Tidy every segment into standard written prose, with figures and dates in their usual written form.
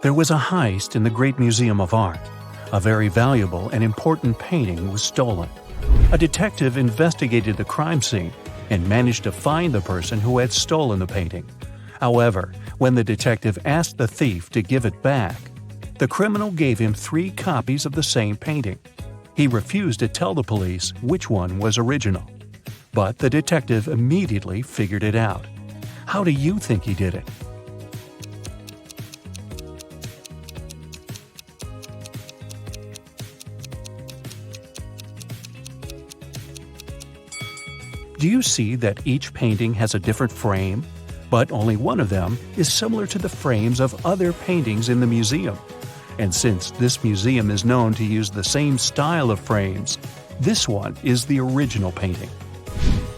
There was a heist in the Great Museum of Art. A very valuable and important painting was stolen. A detective investigated the crime scene and managed to find the person who had stolen the painting. However, when the detective asked the thief to give it back, the criminal gave him 3 copies of the same painting. He refused to tell the police which one was original. But the detective immediately figured it out. How do you think he did it? Do you see that each painting has a different frame? But only one of them is similar to the frames of other paintings in the museum. And since this museum is known to use the same style of frames, this one is the original painting.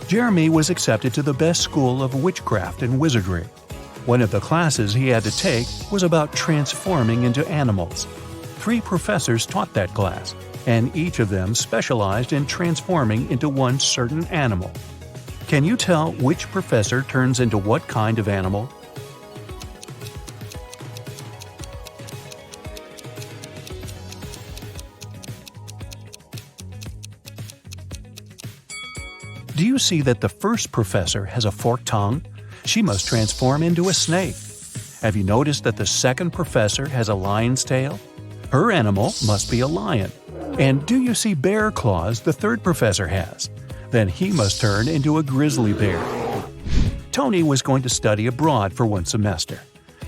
Jeremy was accepted to the best school of witchcraft and wizardry. One of the classes he had to take was about transforming into animals. 3 professors taught that class, and each of them specialized in transforming into one certain animal. Can you tell which professor turns into what kind of animal? Do you see that the first professor has a forked tongue? She must transform into a snake. Have you noticed that the second professor has a lion's tail? Her animal must be a lion. And do you see bear claws the third professor has? Then he must turn into a grizzly bear. Tony was going to study abroad for 1 semester.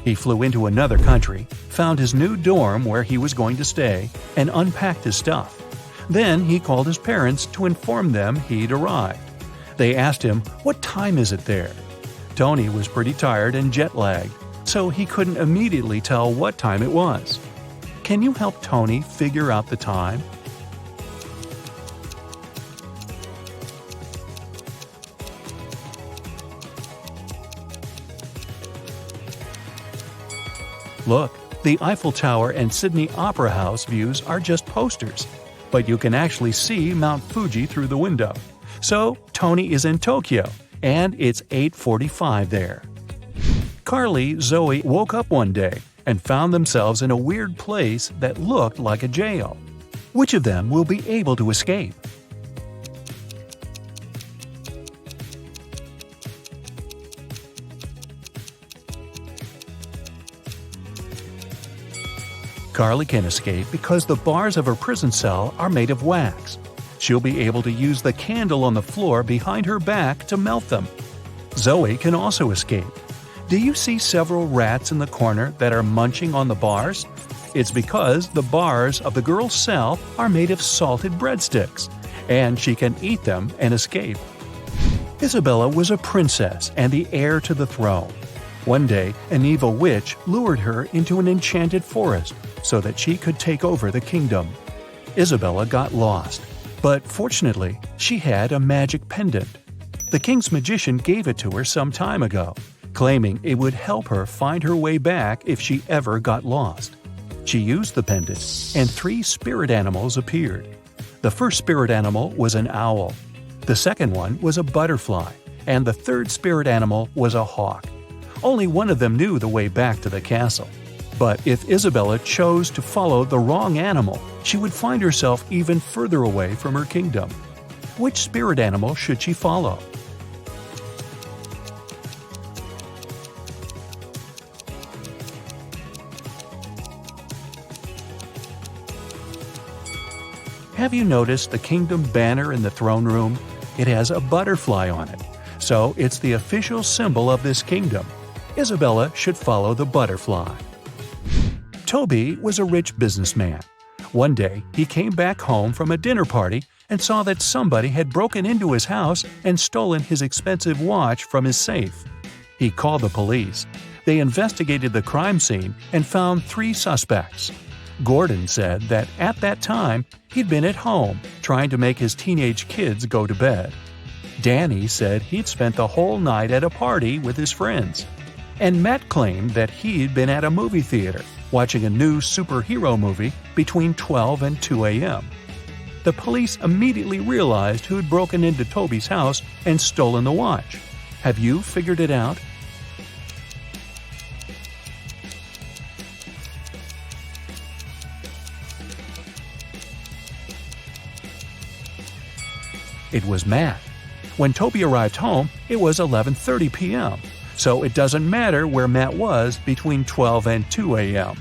He flew into another country, found his new dorm where he was going to stay, and unpacked his stuff. Then he called his parents to inform them he'd arrived. They asked him, "What time is it there?" Tony was pretty tired and jet-lagged, so he couldn't immediately tell what time it was. Can you help Tony figure out the time? Look, the Eiffel Tower and Sydney Opera House views are just posters, but you can actually see Mount Fuji through the window. So, Tony is in Tokyo, and it's 8:45 there. Carly, Zoe woke up one day and found themselves in a weird place that looked like a jail. Which of them will be able to escape? Carly can escape because the bars of her prison cell are made of wax. She'll be able to use the candle on the floor behind her back to melt them. Zoe can also escape. Do you see several rats in the corner that are munching on the bars? It's because the bars of the girl's cell are made of salted breadsticks, and she can eat them and escape. Isabella was a princess and the heir to the throne. One day, an evil witch lured her into an enchanted forest so that she could take over the kingdom. Isabella got lost, but fortunately, she had a magic pendant. The king's magician gave it to her some time ago, claiming it would help her find her way back if she ever got lost. She used the pendant, and 3 spirit animals appeared. The first spirit animal was an owl. The second one was a butterfly, and the third spirit animal was a hawk. Only one of them knew the way back to the castle. But if Isabella chose to follow the wrong animal, she would find herself even further away from her kingdom. Which spirit animal should she follow? Have you noticed the kingdom banner in the throne room? It has a butterfly on it, so it's the official symbol of this kingdom. Isabella should follow the butterfly. Toby was a rich businessman. One day, he came back home from a dinner party and saw that somebody had broken into his house and stolen his expensive watch from his safe. He called the police. They investigated the crime scene and found 3 suspects. Gordon said that at that time, he'd been at home trying to make his teenage kids go to bed. Danny said he'd spent the whole night at a party with his friends. And Matt claimed that he'd been at a movie theater watching a new superhero movie between 12 and 2 a.m. The police immediately realized who'd broken into Toby's house and stolen the watch. Have you figured it out? It was Matt. When Toby arrived home, it was 11:30 p.m., so it doesn't matter where Matt was between 12 and 2 a.m.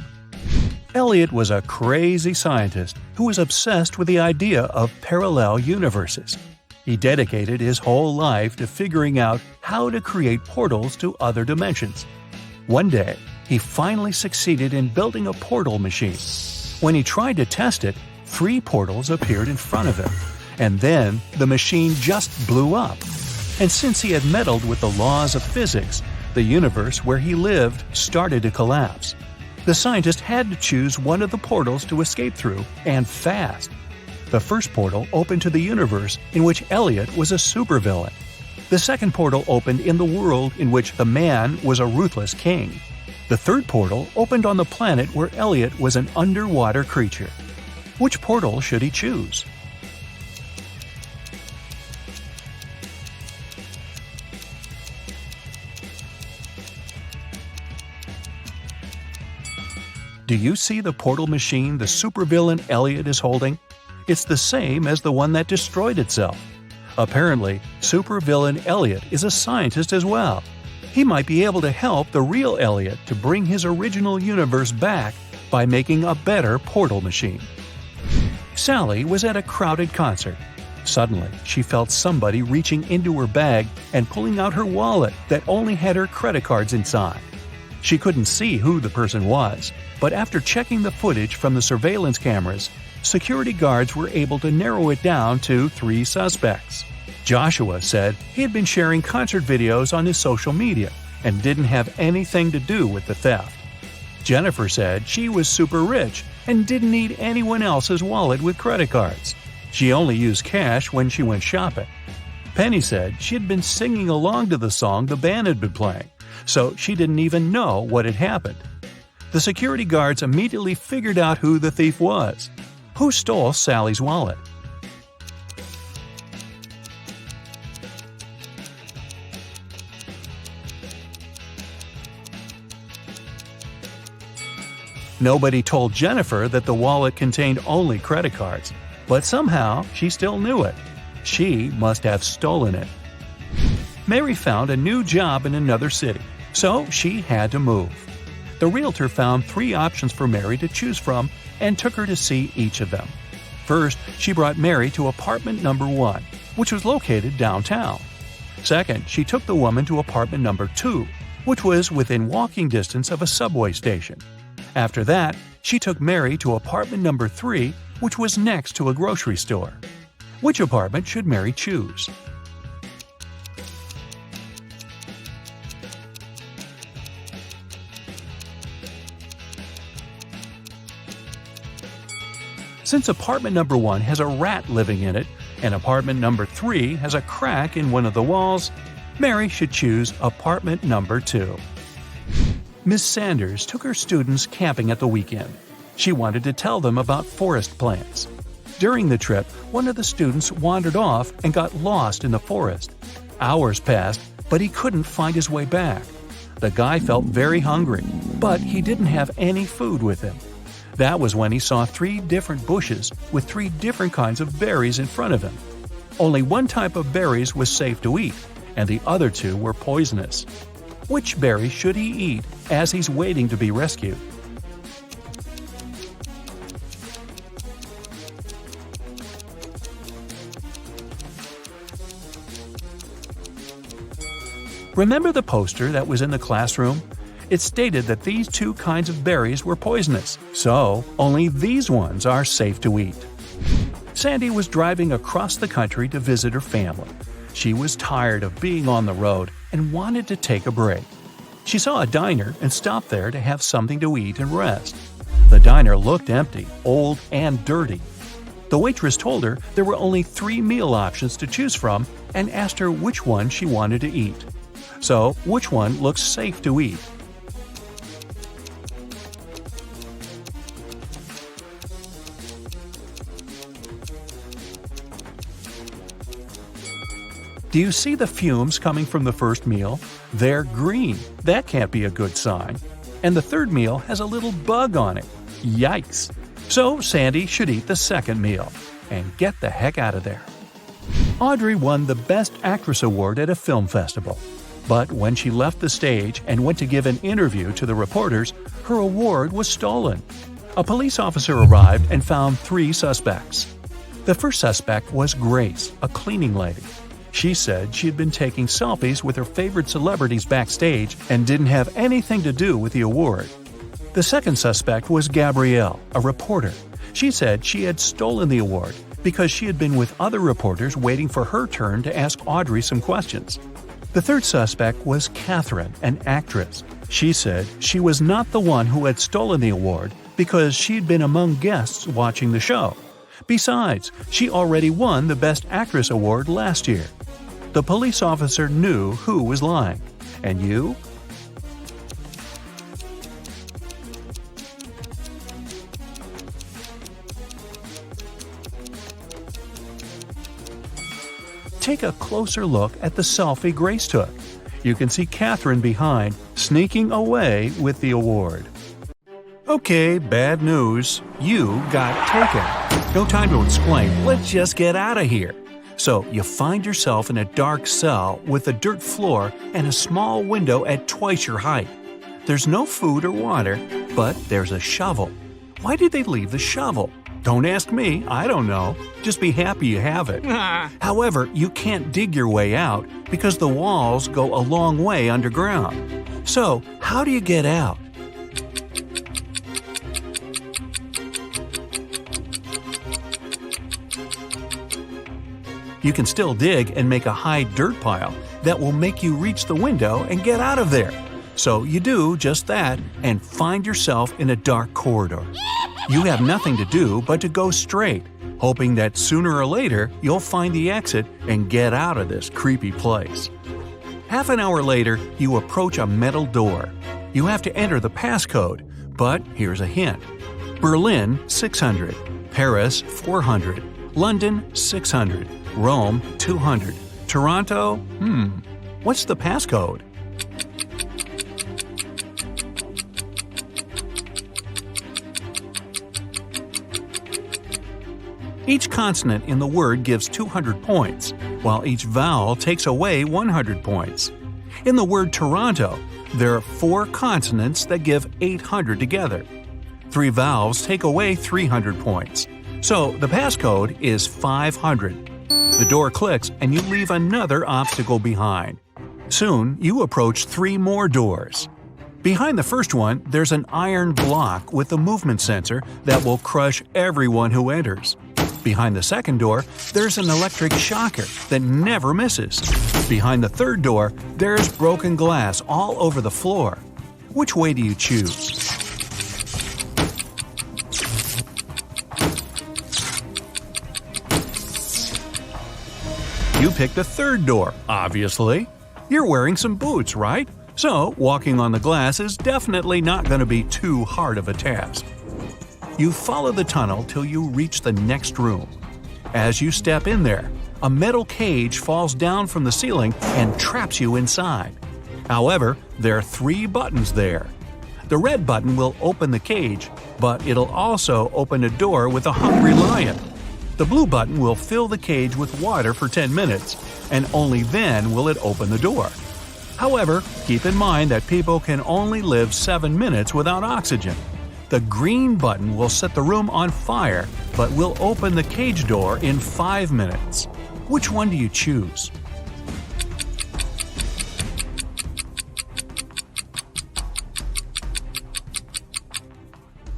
Elliot was a crazy scientist who was obsessed with the idea of parallel universes. He dedicated his whole life to figuring out how to create portals to other dimensions. One day, he finally succeeded in building a portal machine. When he tried to test it, 3 portals appeared in front of him, and then the machine just blew up. And since he had meddled with the laws of physics, the universe where he lived started to collapse. The scientist had to choose one of the portals to escape through, and fast. The first portal opened to the universe in which Elliot was a supervillain. The second portal opened in the world in which the man was a ruthless king. The third portal opened on the planet where Elliot was an underwater creature. Which portal should he choose? Do you see the portal machine the supervillain Elliot is holding? It's the same as the one that destroyed itself. Apparently, supervillain Elliot is a scientist as well. He might be able to help the real Elliot to bring his original universe back by making a better portal machine. Sally was at a crowded concert. Suddenly, she felt somebody reaching into her bag and pulling out her wallet that only had her credit cards inside. She couldn't see who the person was, but after checking the footage from the surveillance cameras, security guards were able to narrow it down to 3 suspects. Joshua said he had been sharing concert videos on his social media and didn't have anything to do with the theft. Jennifer said she was super rich and didn't need anyone else's wallet with credit cards. She only used cash when she went shopping. Penny said she had been singing along to the song the band had been playing, so she didn't even know what had happened. The security guards immediately figured out who the thief was. Who stole Sally's wallet? Nobody told Jennifer that the wallet contained only credit cards, but somehow she still knew it. She must have stolen it. Mary found a new job in another city, so she had to move. The realtor found 3 options for Mary to choose from and took her to see each of them. First, she brought Mary to apartment number 1, which was located downtown. Second, she took the woman to apartment number 2, which was within walking distance of a subway station. After that, she took Mary to apartment number 3, which was next to a grocery store. Which apartment should Mary choose? Since apartment number 1 has a rat living in it, and apartment number 3 has a crack in one of the walls, Mary should choose apartment number 2. Miss Sanders took her students camping at the weekend. She wanted to tell them about forest plants. During the trip, one of the students wandered off and got lost in the forest. Hours passed, but he couldn't find his way back. The guy felt very hungry, but he didn't have any food with him. That was when he saw 3 different bushes with 3 different kinds of berries in front of him. Only one type of berries was safe to eat, and the other 2 were poisonous. Which berry should he eat as he's waiting to be rescued? Remember the poster that was in the classroom? It stated that these 2 kinds of berries were poisonous, so only these ones are safe to eat. Sandy was driving across the country to visit her family. She was tired of being on the road and wanted to take a break. She saw a diner and stopped there to have something to eat and rest. The diner looked empty, old, and dirty. The waitress told her there were only 3 meal options to choose from and asked her which one she wanted to eat. So, which one looks safe to eat? Do you see the fumes coming from the first meal? They're green. That can't be a good sign. And the third meal has a little bug on it. Yikes! So Sandy should eat the second meal and get the heck out of there. Audrey won the Best Actress award at a film festival. But when she left the stage and went to give an interview to the reporters, her award was stolen. A police officer arrived and found 3 suspects. The first suspect was Grace, a cleaning lady. She said she had been taking selfies with her favorite celebrities backstage and didn't have anything to do with the award. The second suspect was Gabrielle, a reporter. She said she had stolen the award because she had been with other reporters waiting for her turn to ask Audrey some questions. The third suspect was Catherine, an actress. She said she was not the one who had stolen the award because she'd been among guests watching the show. Besides, she already won the Best Actress award last year. The police officer knew who was lying. And you? Take a closer look at the selfie Grace took. You can see Catherine behind, sneaking away with the award. Okay, bad news. You got taken. No time to explain. Let's just get out of here. So, you find yourself in a dark cell with a dirt floor and a small window at twice your height. There's no food or water, but there's a shovel. Why did they leave the shovel? Don't ask me, I don't know. Just be happy you have it. However, you can't dig your way out because the walls go a long way underground. So, how do you get out? You can still dig and make a high dirt pile that will make you reach the window and get out of there. So you do just that and find yourself in a dark corridor. You have nothing to do but to go straight, hoping that sooner or later you'll find the exit and get out of this creepy place. Half an hour later, you approach a metal door. You have to enter the passcode, but here's a hint. Berlin, 600. Paris, 400. London, 600. Rome, 200. Toronto, what's the passcode? Each consonant in the word gives 200 points, while each vowel takes away 100 points. In the word Toronto, there are 4 consonants that give 800 together. 3 vowels take away 300 points. So the passcode is 500. The door clicks and you leave another obstacle behind. Soon, you approach 3 more doors. Behind the first one, there's an iron block with a movement sensor that will crush everyone who enters. Behind the second door, there's an electric shocker that never misses. Behind the third door, there's broken glass all over the floor. Which way do you choose? You pick the third door, obviously. You're wearing some boots, right? So, walking on the glass is definitely not going to be too hard of a task. You follow the tunnel till you reach the next room. As you step in there, a metal cage falls down from the ceiling and traps you inside. However, there are 3 buttons there. The red button will open the cage, but it'll also open a door with a hungry lion. The blue button will fill the cage with water for 10 minutes, and only then will it open the door. However, keep in mind that people can only live 7 minutes without oxygen. The green button will set the room on fire, but will open the cage door in 5 minutes. Which one do you choose?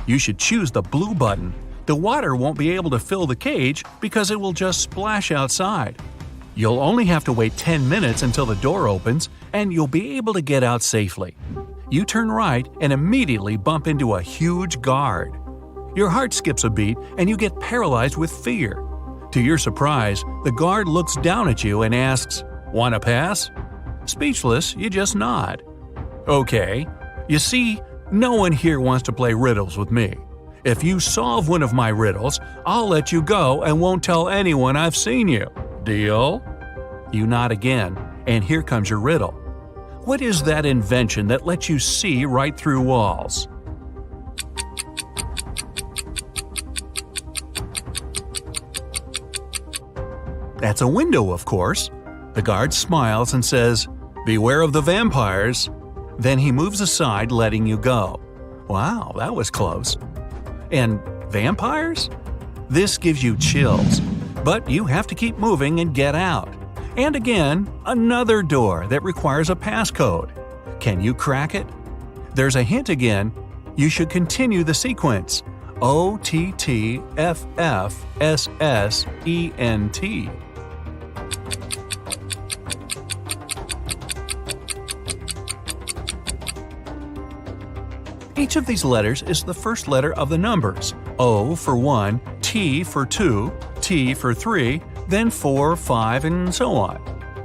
You should choose the blue button. The water won't be able to fill the cage because it will just splash outside. You'll only have to wait 10 minutes until the door opens, and you'll be able to get out safely. You turn right and immediately bump into a huge guard. Your heart skips a beat and you get paralyzed with fear. To your surprise, the guard looks down at you and asks, "Want to pass?" Speechless, you just nod. Okay. You see, no one here wants to play riddles with me. If you solve one of my riddles, I'll let you go and won't tell anyone I've seen you. Deal? You nod again, and here comes your riddle. What is that invention that lets you see right through walls? That's a window, of course. The guard smiles and says, "Beware of the vampires." Then he moves aside, letting you go. Wow, that was close. And vampires? This gives you chills, but you have to keep moving and get out. And again, another door that requires a passcode. Can you crack it? There's a hint again. You should continue the sequence. OTTFFSSENT. Each of these letters is the first letter of the numbers. O for 1, T for 2, T for 3, then 4, 5, and so on.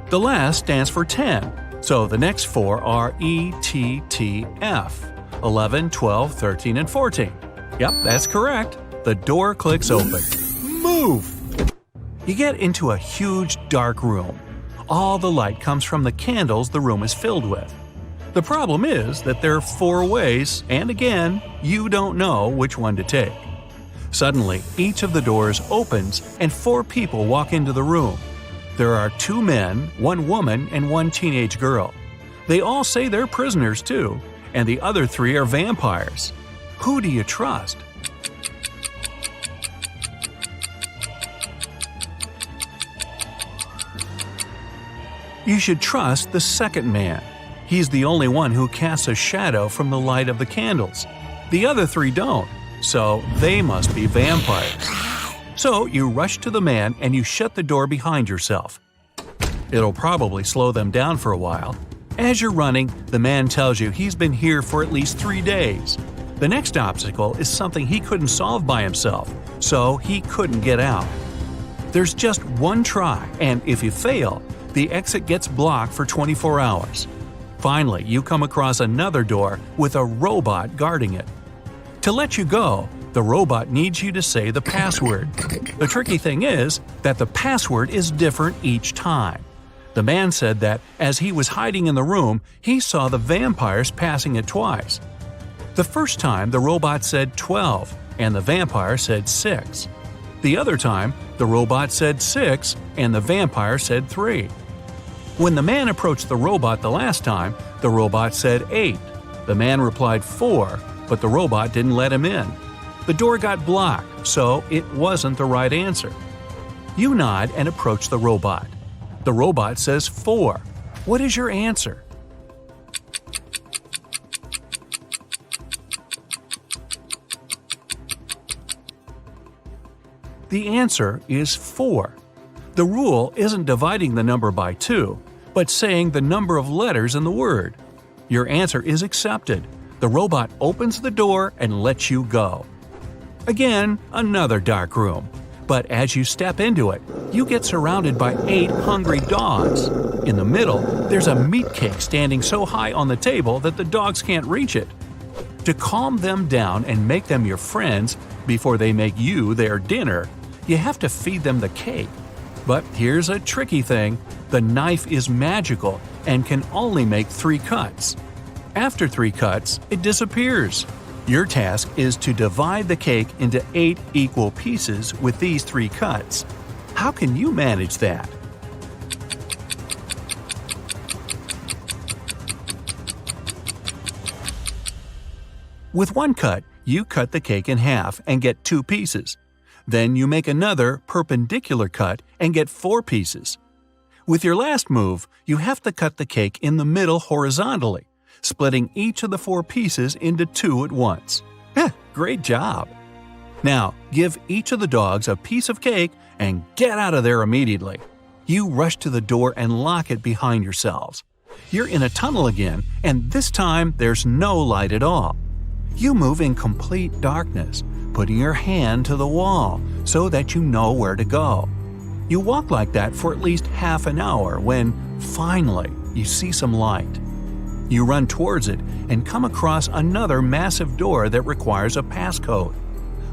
The last stands for 10, so the next 4 are E, T, T, F, 11, 12, 13, and 14. Yep, that's correct. The door clicks open. Move! You get into a huge dark room. All the light comes from the candles the room is filled with. The problem is that there are 4 ways, and again, you don't know which one to take. Suddenly, each of the doors opens and 4 people walk into the room. There are 2 men, 1 woman, and 1 teenage girl. They all say they're prisoners too, and the other 3 are vampires. Who do you trust? You should trust the second man. He's the only one who casts a shadow from the light of the candles. The other 3 don't, so they must be vampires. So you rush to the man and you shut the door behind yourself. It'll probably slow them down for a while. As you're running, the man tells you he's been here for at least 3 days. The next obstacle is something he couldn't solve by himself, so he couldn't get out. There's just one try, and if you fail, the exit gets blocked for 24 hours. Finally, you come across another door with a robot guarding it. To let you go, the robot needs you to say the password. The tricky thing is that the password is different each time. The man said that as he was hiding in the room, he saw the vampires passing it twice. The first time, the robot said 12, and the vampire said 6. The other time, the robot said 6, and the vampire said 3. When the man approached the robot the last time, the robot said 8. The man replied 4, but the robot didn't let him in. The door got blocked, so it wasn't the right answer. You nod and approach the robot. The robot says 4. What is your answer? The answer is 4. The rule isn't dividing the number by 2, but saying the number of letters in the word. Your answer is accepted. The robot opens the door and lets you go. Again, another dark room. But as you step into it, you get surrounded by 8 hungry dogs. In the middle, there's a meat cake standing so high on the table that the dogs can't reach it. To calm them down and make them your friends before they make you their dinner, you have to feed them the cake. But here's a tricky thing. The knife is magical and can only make 3 cuts. After 3 cuts, it disappears. Your task is to divide the cake into 8 equal pieces with these 3 cuts. How can you manage that? With 1 cut, you cut the cake in half and get 2 pieces. Then you make another perpendicular cut and get 4 pieces. With your last move, you have to cut the cake in the middle horizontally, splitting each of the 4 pieces into 2 at once. Great job! Now, give each of the dogs a piece of cake and get out of there immediately. You rush to the door and lock it behind yourselves. You're in a tunnel again, and this time there's no light at all. You move in complete darkness, putting your hand to the wall so that you know where to go. You walk like that for at least half an hour when, finally, you see some light. You run towards it and come across another massive door that requires a passcode.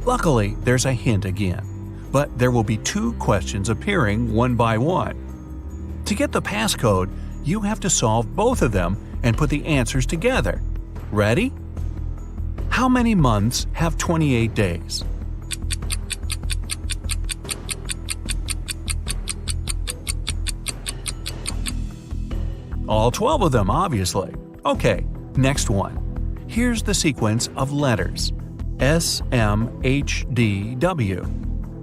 Luckily, there's a hint again, but there will be 2 questions appearing one by one. To get the passcode, you have to solve both of them and put the answers together. Ready? How many months have 28 days? All 12 of them, obviously. Okay, next one. Here's the sequence of letters. S, M, H, D, W.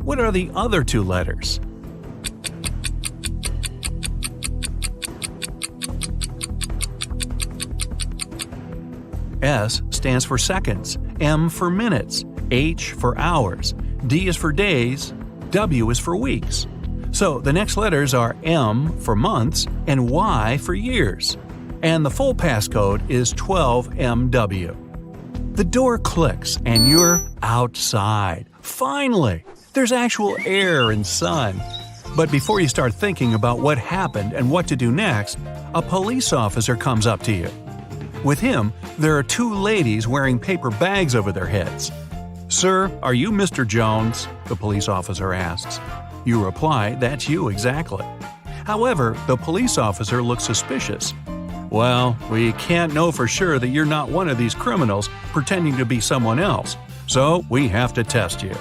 What are the other two letters? S stands for seconds, M for minutes, H for hours, D is for days, W is for weeks. So the next letters are M for months and Y for years. And the full passcode is 12MW. The door clicks and you're outside. Finally! There's actual air and sun. But before you start thinking about what happened and what to do next, a police officer comes up to you. With him, there are two ladies wearing paper bags over their heads. "Sir, are you Mr. Jones?" the police officer asks. You reply, "That's you exactly." However, the police officer looks suspicious. "Well, we can't know for sure that you're not one of these criminals pretending to be someone else, so we have to test you.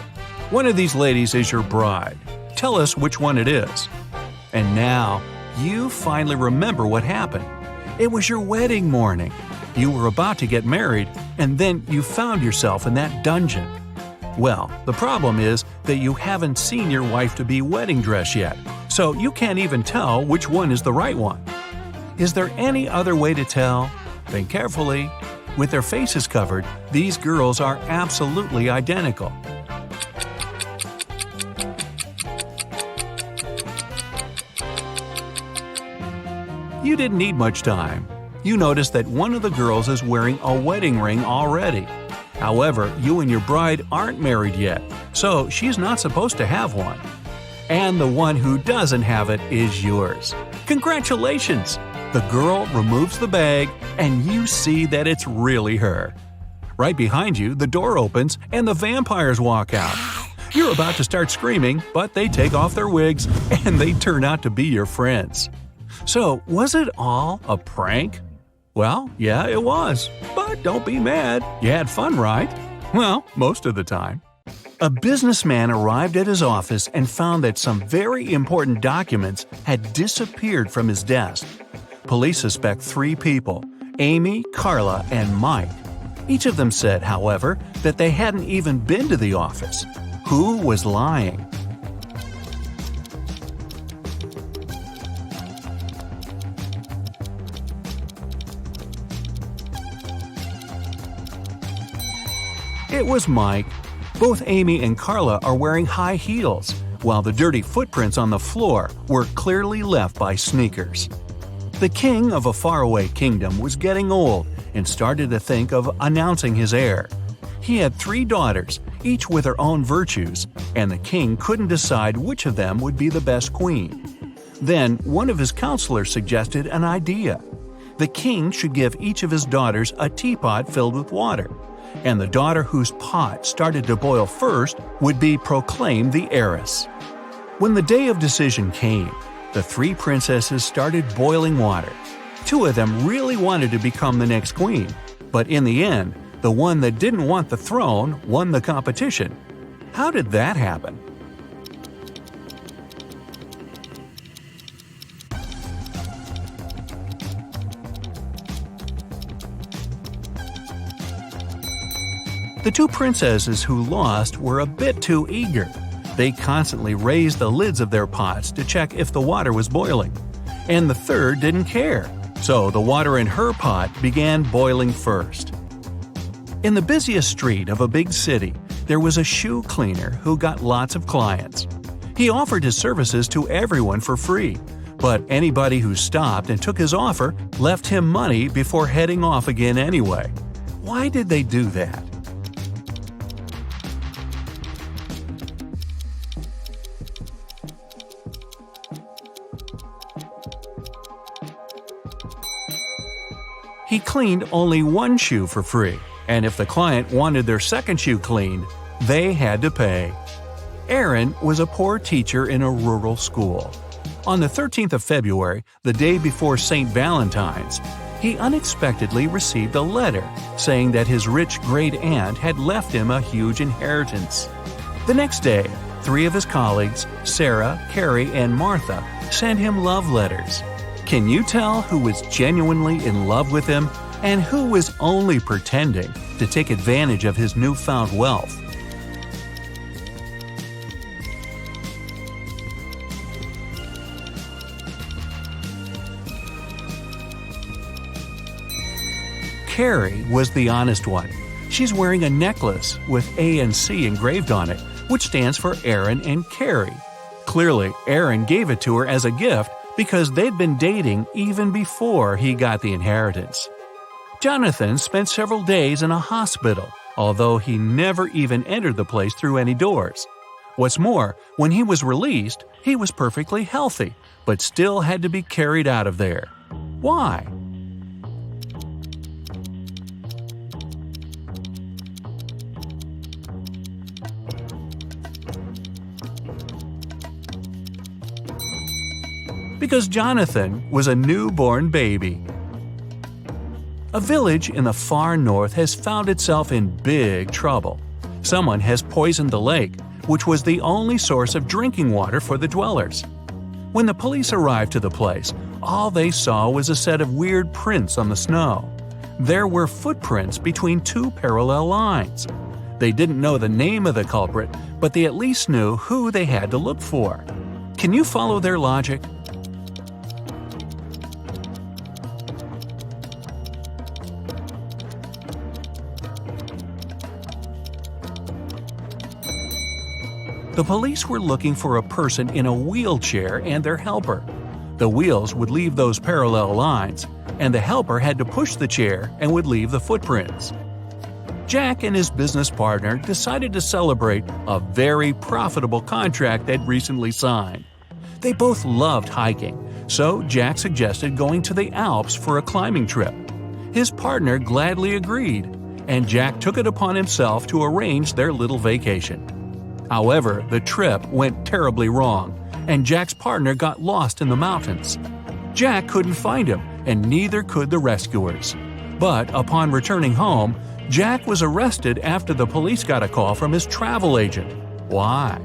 One of these ladies is your bride. Tell us which one it is." And now, you finally remember what happened. It was your wedding morning. You were about to get married, and then you found yourself in that dungeon. Well, the problem is that you haven't seen your wife-to-be wedding dress yet, so you can't even tell which one is the right one. Is there any other way to tell? Think carefully. With their faces covered, these girls are absolutely identical. You didn't need much time. You noticed that one of the girls is wearing a wedding ring already. However, you and your bride aren't married yet, so she's not supposed to have one. And the one who doesn't have it is yours. Congratulations! The girl removes the bag, and you see that it's really her. Right behind you, the door opens and the vampires walk out. You're about to start screaming, but they take off their wigs and they turn out to be your friends. So, was it all a prank? Well, yeah, it was. But don't be mad. You had fun, right? Well, most of the time. A businessman arrived at his office and found that some very important documents had disappeared from his desk. Police suspect 3 people, Amy, Carla, and Mike. Each of them said, however, that they hadn't even been to the office. Who was lying? It was Mike. Both Amy and Carla are wearing high heels, while the dirty footprints on the floor were clearly left by sneakers. The king of a faraway kingdom was getting old and started to think of announcing his heir. He had 3 daughters, each with her own virtues, and the king couldn't decide which of them would be the best queen. Then one of his counselors suggested an idea. The king should give each of his daughters a teapot filled with water, and the daughter whose pot started to boil first would be proclaimed the heiress. When the day of decision came, the 3 princesses started boiling water. 2 of them really wanted to become the next queen, but in the end, the one that didn't want the throne won the competition. How did that happen? The 2 princesses who lost were a bit too eager. They constantly raised the lids of their pots to check if the water was boiling. And the third didn't care, so the water in her pot began boiling first. In the busiest street of a big city, there was a shoe cleaner who got lots of clients. He offered his services to everyone for free, but anybody who stopped and took his offer left him money before heading off again anyway. Why did they do that? He cleaned only one shoe for free, and if the client wanted their second shoe cleaned, they had to pay. Aaron was a poor teacher in a rural school. On the 13th of February, the day before St. Valentine's, he unexpectedly received a letter saying that his rich great-aunt had left him a huge inheritance. The next day, 3 of his colleagues, Sarah, Carrie, and Martha, sent him love letters. Can you tell who was genuinely in love with him and who was only pretending to take advantage of his newfound wealth? Carrie was the honest one. She's wearing a necklace with A and C engraved on it, which stands for Aaron and Carrie. Clearly, Aaron gave it to her as a gift because they'd been dating even before he got the inheritance. Jonathan spent several days in a hospital, although he never even entered the place through any doors. What's more, when he was released, he was perfectly healthy, but still had to be carried out of there. Why? Because Jonathan was a newborn baby. A village in the far north has found itself in big trouble. Someone has poisoned the lake, which was the only source of drinking water for the dwellers. When the police arrived to the place, all they saw was a set of weird prints on the snow. There were footprints between two parallel lines. They didn't know the name of the culprit, but they at least knew who they had to look for. Can you follow their logic? The police were looking for a person in a wheelchair and their helper. The wheels would leave those parallel lines, and the helper had to push the chair and would leave the footprints. Jack and his business partner decided to celebrate a very profitable contract they'd recently signed. They both loved hiking, so Jack suggested going to the Alps for a climbing trip. His partner gladly agreed, and Jack took it upon himself to arrange their little vacation. However, the trip went terribly wrong, and Jack's partner got lost in the mountains. Jack couldn't find him, and neither could the rescuers. But upon returning home, Jack was arrested after the police got a call from his travel agent. Why?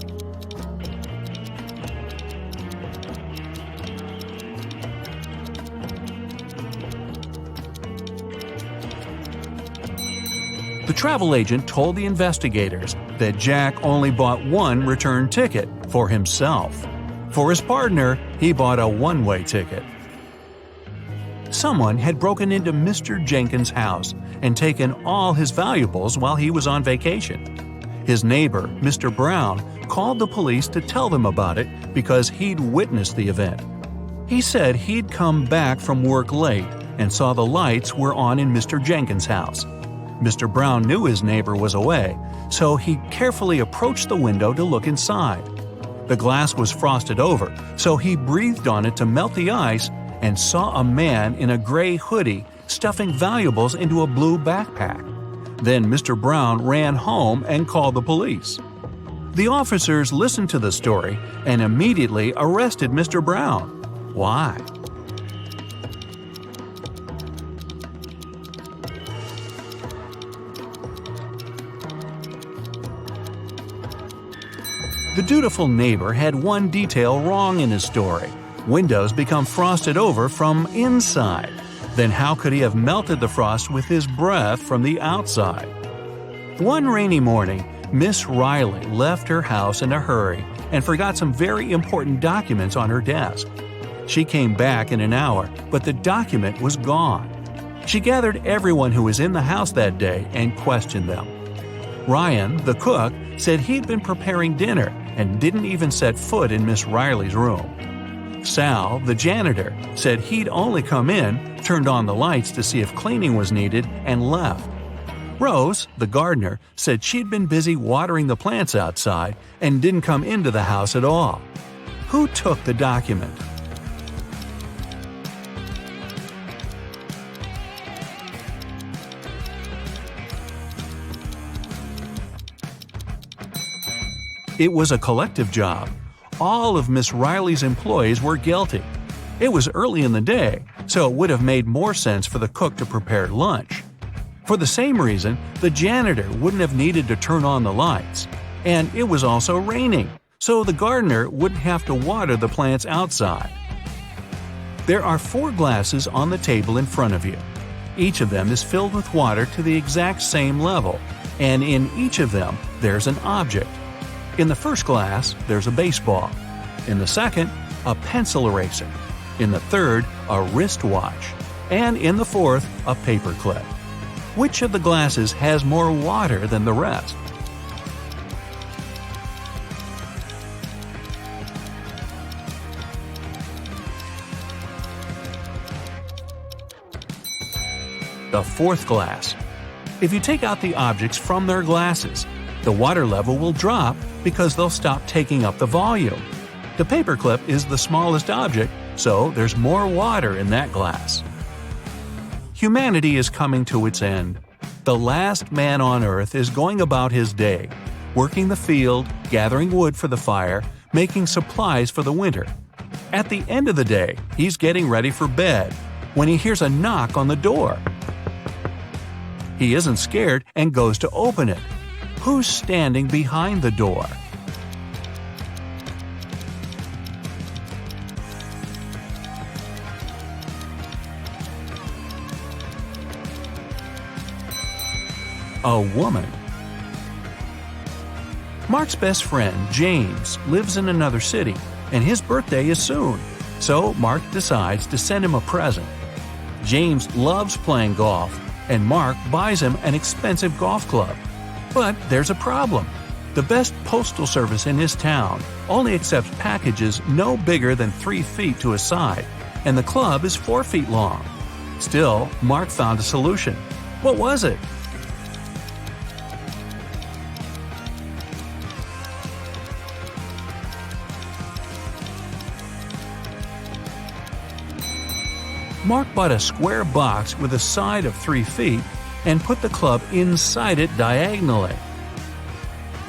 The travel agent told the investigators that Jack only bought one return ticket for himself. For his partner, he bought a one-way ticket. Someone had broken into Mr. Jenkins' house and taken all his valuables while he was on vacation. His neighbor, Mr. Brown, called the police to tell them about it because he'd witnessed the event. He said he'd come back from work late and saw the lights were on in Mr. Jenkins' house. Mr. Brown knew his neighbor was away, so he carefully approached the window to look inside. The glass was frosted over, so he breathed on it to melt the ice and saw a man in a gray hoodie stuffing valuables into a blue backpack. Then Mr. Brown ran home and called the police. The officers listened to the story and immediately arrested Mr. Brown. Why? The dutiful neighbor had one detail wrong in his story. Windows become frosted over from inside. Then how could he have melted the frost with his breath from the outside? One rainy morning, Miss Riley left her house in a hurry and forgot some very important documents on her desk. She came back in an hour, but the document was gone. She gathered everyone who was in the house that day and questioned them. Ryan, the cook, said he'd been preparing dinner and didn't even set foot in Miss Riley's room. Sal, the janitor, said he'd only come in, turned on the lights to see if cleaning was needed, and left. Rose, the gardener, said she'd been busy watering the plants outside and didn't come into the house at all. Who took the document? It was a collective job. All of Miss Riley's employees were guilty. It was early in the day, so it would have made more sense for the cook to prepare lunch. For the same reason, the janitor wouldn't have needed to turn on the lights. And it was also raining, so the gardener wouldn't have to water the plants outside. There are 4 glasses on the table in front of you. Each of them is filled with water to the exact same level, and in each of them there's an object. In the first glass, there's a baseball. In the second, a pencil eraser. In the third, a wristwatch. And in the fourth, a paperclip. Which of the glasses has more water than the rest? The fourth glass. If you take out the objects from their glasses, the water level will drop because they'll stop taking up the volume. The paperclip is the smallest object, so there's more water in that glass. Humanity is coming to its end. The last man on Earth is going about his day, working the field, gathering wood for the fire, making supplies for the winter. At the end of the day, he's getting ready for bed when he hears a knock on the door. He isn't scared and goes to open it. Who's standing behind the door? A woman. Mark's best friend, James, lives in another city, and his birthday is soon, so Mark decides to send him a present. James loves playing golf, and Mark buys him an expensive golf club. But there's a problem. The best postal service in his town only accepts packages no bigger than 3 feet to a side, and the club is 4 feet long. Still, Mark found a solution. What was it? Mark bought a square box with a side of 3 feet and put the club inside it diagonally.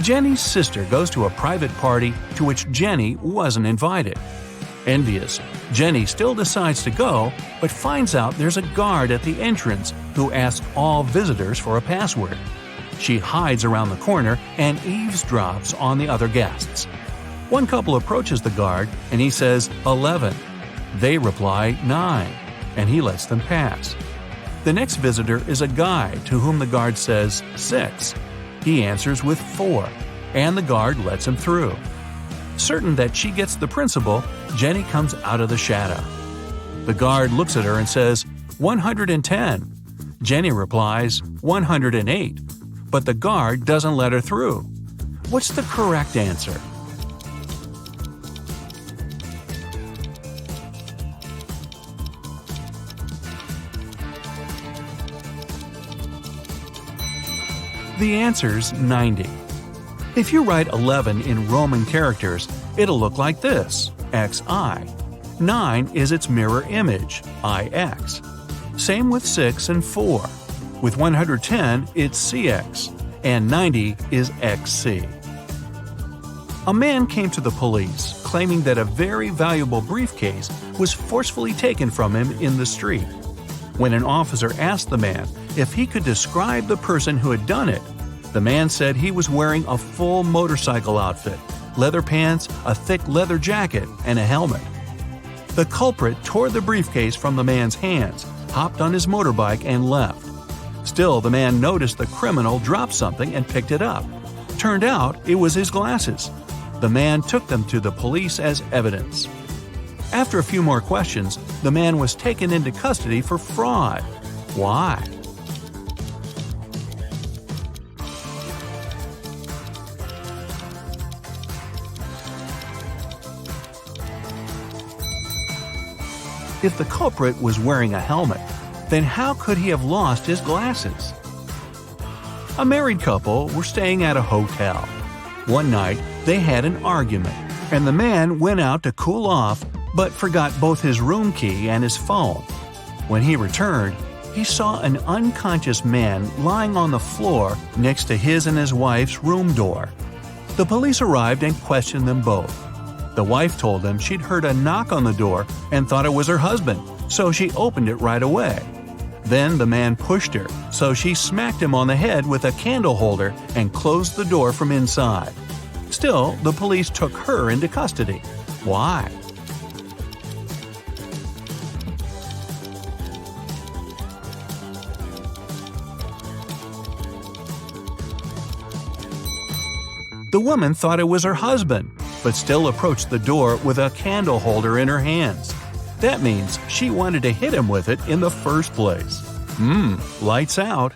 Jenny's sister goes to a private party to which Jenny wasn't invited. Envious, Jenny still decides to go, but finds out there's a guard at the entrance who asks all visitors for a password. She hides around the corner and eavesdrops on the other guests. One couple approaches the guard and he says 11. They reply 9. And he lets them pass. The next visitor is a guy to whom the guard says 6. He answers with 4, and the guard lets him through. Certain that she gets the principal, Jenny comes out of the shadow. The guard looks at her and says 110. Jenny replies 108, but the guard doesn't let her through. What's the correct answer? The answer's 90. If you write 11 in Roman characters, it'll look like this, XI. 9 is its mirror image, IX. Same with 6 and 4. With 110, it's CX, and 90 is XC. A man came to the police claiming that a very valuable briefcase was forcefully taken from him in the street. When an officer asked the man if he could describe the person who had done it, the man said he was wearing a full motorcycle outfit, leather pants, a thick leather jacket, and a helmet. The culprit tore the briefcase from the man's hands, hopped on his motorbike, and left. Still, the man noticed the criminal drop something and picked it up. Turned out it was his glasses. The man took them to the police as evidence. After a few more questions, the man was taken into custody for fraud. Why? If the culprit was wearing a helmet, then how could he have lost his glasses? A married couple were staying at a hotel. One night, they had an argument, and the man went out to cool off but forgot both his room key and his phone. When he returned, he saw an unconscious man lying on the floor next to his and his wife's room door. The police arrived and questioned them both. The wife told them she'd heard a knock on the door and thought it was her husband, so she opened it right away. Then the man pushed her, so she smacked him on the head with a candle holder and closed the door from inside. Still, the police took her into custody. Why? The woman thought it was her husband, but still approached the door with a candle holder in her hands. That means she wanted to hit him with it in the first place. Lights out.